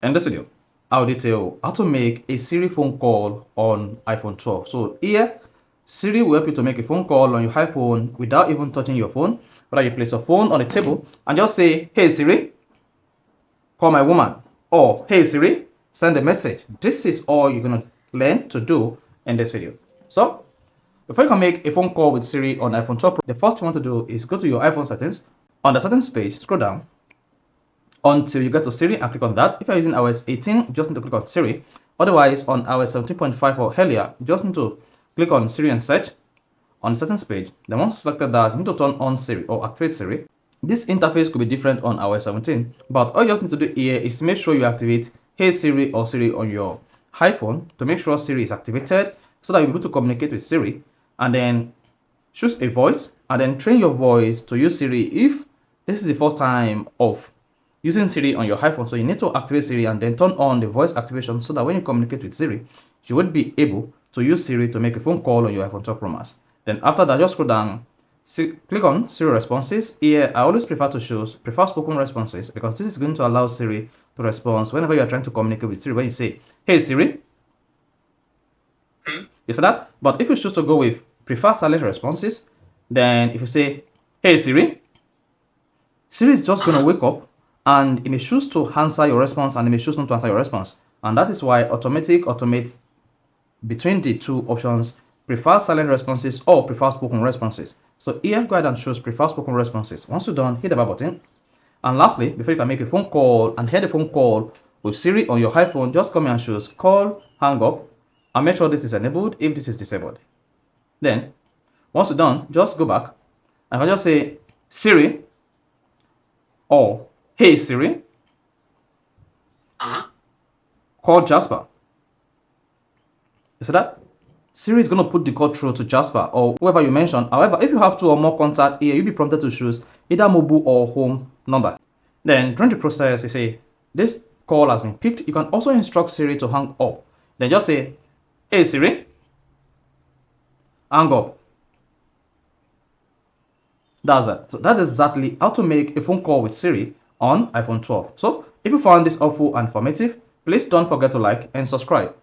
In this video, I'll detail how to make a Siri phone call on iPhone 12. So here, Siri will help you to make a phone call on your iPhone without even touching your phone. Whether you place your phone on the table and just say, "Hey Siri, call my woman," or "Hey Siri, send a message." This is all you're going to learn to do in this video. So before you can make a phone call with Siri on iPhone 12 Pro, the first thing you want to do is go to your iPhone settings. On the settings page, scroll down until you get to Siri and click on that. If you're using iOS 18, you just need to click on Siri. Otherwise, on iOS 17.5 or earlier, you just need to click on Siri and search on the settings page. Then once selected that, you need to turn on Siri or activate Siri. This interface could be different on iOS 17, but all you just need to do here is to make sure you activate Hey Siri or Siri on your iPhone to make sure Siri is activated so that you'll be able to communicate with Siri, and then choose a voice and then train your voice to use Siri if this is the first time of using Siri on your iPhone. So you need to activate Siri and then turn on the voice activation so that when you communicate with Siri, you would be able to use Siri to make a phone call on your iPhone 12 Pro Max. Then after that, just scroll down, click on Siri responses. Here, I always prefer to choose prefer spoken responses because this is going to allow Siri to respond whenever you are trying to communicate with Siri. When you say, "Hey Siri," you see that? But if you choose to go with prefer silent responses, then if you say, "Hey Siri," Siri is just going to wake up and it may choose to answer your response and it may choose not to answer your response. And that is why automate between the two options, prefer silent responses or prefer spoken responses. So here, go ahead and choose prefer spoken responses. Once you're done, hit the back button. And lastly, before you can make a phone call and hear the phone call with Siri on your iPhone, just come here and choose call, hang up, and make sure this is enabled if this is disabled. Then, once you're done, just go back and just say Siri or "Hey Siri, call Jasper." You see that? Siri is going to put the call through to Jasper or whoever you mentioned. However, if you have two or more contacts here, you'll be prompted to choose either mobile or home number. Then during the process, you say, "This call has been picked." You can also instruct Siri to hang up. Then just say, "Hey Siri, hang up." That's it. So that's exactly how to make a phone call with Siri on iPhone 12. So if you found this helpful and informative, please don't forget to like and subscribe.